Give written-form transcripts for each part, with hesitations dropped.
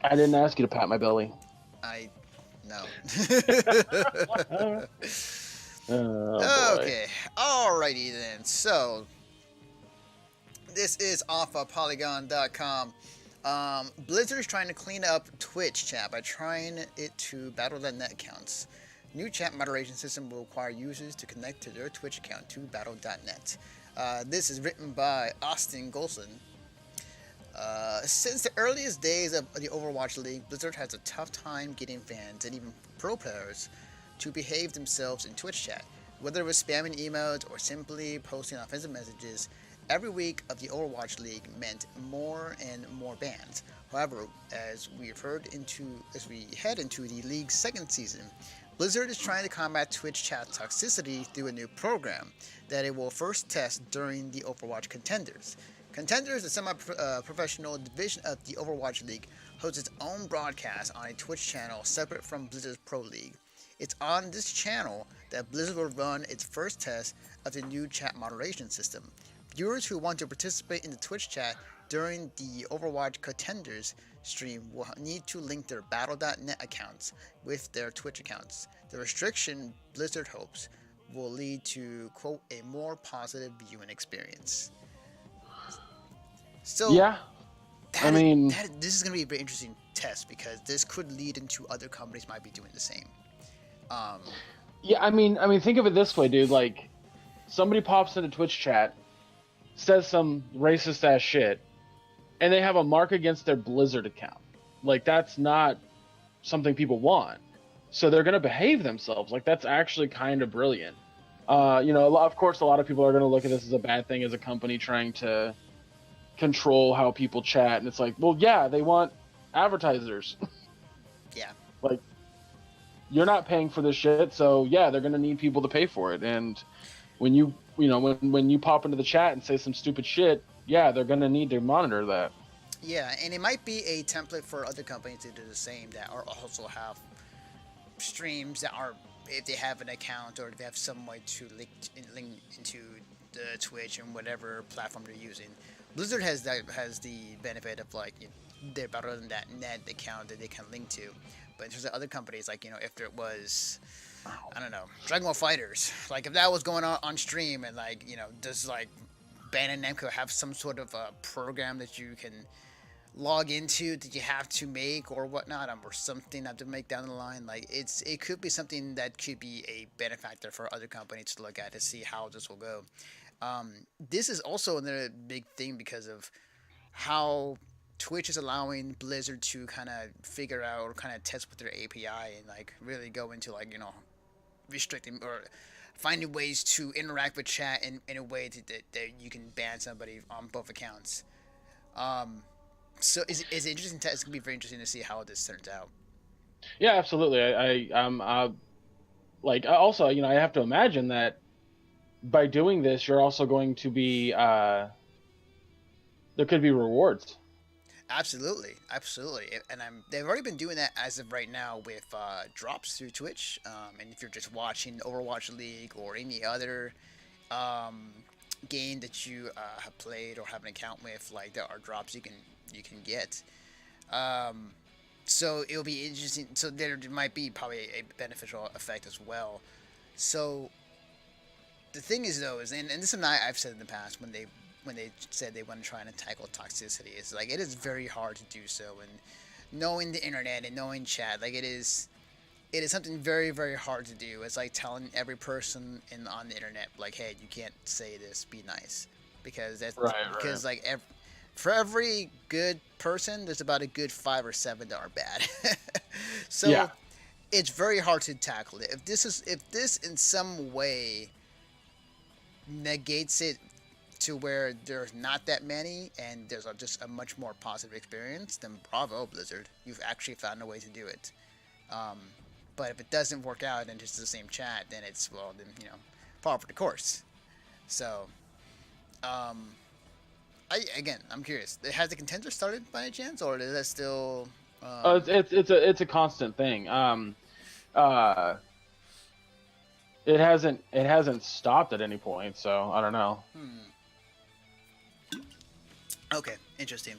I didn't ask you to pat my belly. I no. Oh boy. Okay, alrighty then. So this is off of Polygon.com. Blizzard is trying to clean up Twitch chat by trying it to Battle.net accounts. New chat moderation system will require users to connect to their Twitch account to Battle.net. This is written by Austin Golson. Since the earliest days of the Overwatch League, Blizzard has a tough time getting fans and even pro players to behave themselves in Twitch chat. Whether it was spamming emotes or simply posting offensive messages, every week of the Overwatch League meant more and more bans. However, as we head into the league's second season, Blizzard is trying to combat Twitch chat toxicity through a new program that it will first test during the Overwatch Contenders. Contenders, a semi-professional division of the Overwatch League, hosts its own broadcast on a Twitch channel separate from Blizzard's Pro League. It's on this channel that Blizzard will run its first test of the new chat moderation system. Viewers who want to participate in the Twitch chat during the Overwatch Contenders stream will need to link their Battle.net accounts with their Twitch accounts. The restriction, Blizzard hopes, will lead to, quote, a more positive viewing experience. So, Yeah. this is going to be a very interesting test because this could lead into other companies might be doing the same. Yeah, I mean, think of it this way, dude. Like, somebody pops into Twitch chat, says some racist ass shit, and they have a mark against their Blizzard account. Like, that's not something people want. So they're gonna behave themselves. Like, that's actually kind of brilliant. Of course, a lot of people are gonna look at this as a bad thing as a company trying to control how people chat, and it's like, well, yeah, they want advertisers. Yeah. Like, you're not paying for this shit, so yeah, they're gonna need people to pay for it. And when when you pop into the chat and say some stupid shit, yeah, they're gonna need to monitor that. Yeah, and it might be a template for other companies to do the same that are also have streams that are, if they have an account or if they have some way to link into the Twitch and whatever platform they're using. Blizzard has the benefit of like their Battle.net account that they can link to, but in terms of other companies, like if there was, I don't know, Dragon Ball Fighters, like if that was going on stream and like does like Bandai Namco have some sort of a program that you can log into that you have to make or whatnot, or something that to make down the line. Like it could be something that could be a benefactor for other companies to look at to see how this will go. This is also another big thing because of how Twitch is allowing Blizzard to kind of figure out or kind of test with their API and like really go into like restricting or finding ways to interact with chat in a way that you can ban somebody on both accounts. So it's interesting. It's gonna be very interesting to see how this turns out. Yeah, absolutely. Also, I have to imagine that by doing this, you're also going to be there could be rewards. Absolutely, and they've already been doing that as of right now with drops through Twitch. And if you're just watching Overwatch League or any other game that you have played or have an account with, like there are drops you can get. So it'll be interesting. So there might be probably a beneficial effect as well. So the thing is though and this is something I've said in the past when they said they want to try and tackle toxicity, is like it is very hard to do so, and knowing the internet and knowing chat, like it is something very, very hard to do. It's like telling every person on the internet, like, hey, you can't say this, be nice, because because like for every good person there's about a good 5 or 7 that are bad. So yeah. It's very hard to tackle it. If this in some way negates it to where there's not that many and there's just a much more positive experience, then bravo, Blizzard, you've actually found a way to do it. But if it doesn't work out and it's the same chat, then it's par for the course. So I'm curious, has the contender started by any chance, or is that still it's a constant thing. It hasn't stopped at any point, so I don't know. Okay, interesting.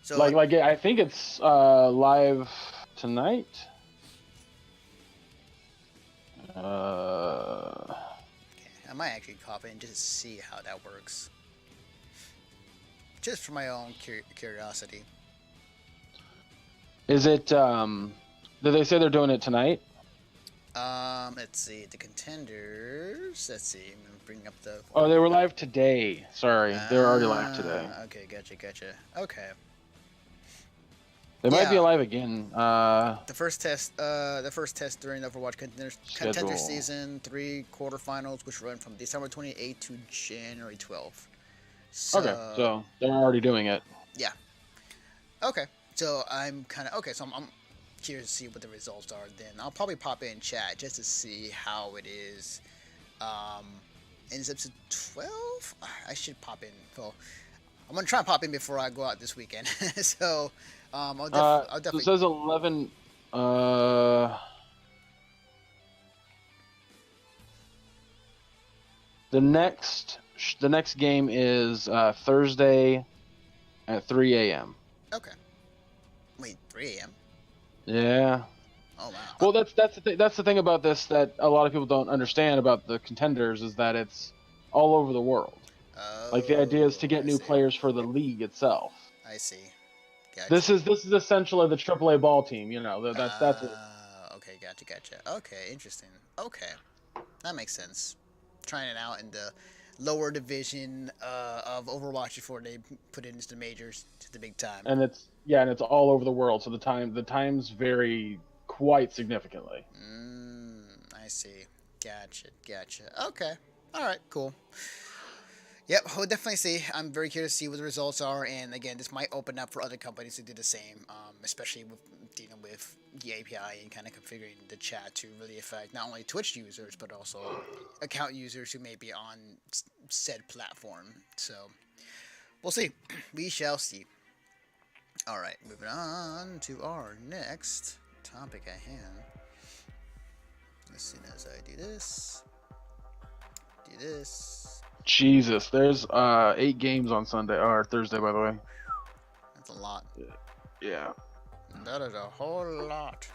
So Like I think it's live tonight. I might actually copy and just see how that works, just for my own curiosity. Is it? Did they say they're doing it tonight? Let's see the contenders. Let's see. I'm gonna bring up the. Oh, they were live today. Sorry, they were already live today. Okay, gotcha. Okay. They might be live again. The first test during Overwatch Contender Season 3 quarterfinals, which run from December 28th to January 12th. So, okay, so they're already doing it. Yeah. Okay, so I'm curious to see what the results are. Then I'll probably pop in chat just to see how it is. And it's episode 12. I should pop in. Well, I'm gonna try and pop in before I go out this weekend. So. I'll definitely. It says 11. The next game is Thursday at 3 a.m. Okay. Wait, 3 a.m. Yeah. Oh wow. Well, that's the thing about this that a lot of people don't understand about the contenders is that it's all over the world. Like the idea is to get new players for the league itself. I see. Gotcha. This is essentially the AAA ball team, that's it. Okay, gotcha. Okay, interesting. Okay, that makes sense. Trying it out in the lower division of Overwatch before they put it into the majors, to the big time. And it's all over the world, so the times vary quite significantly. I see. Gotcha. Okay. All right. Cool. Yep, we'll definitely see. I'm very curious to see what the results are, and again, this might open up for other companies to do the same, especially with dealing with the API and kind of configuring the chat to really affect not only Twitch users, but also account users who may be on said platform. So, we'll see. We shall see. All right, moving on to our next topic at hand. As soon as I do this. Jesus, there's 8 games on Sunday or Thursday, by the way. That's a lot. Yeah. That is a whole lot.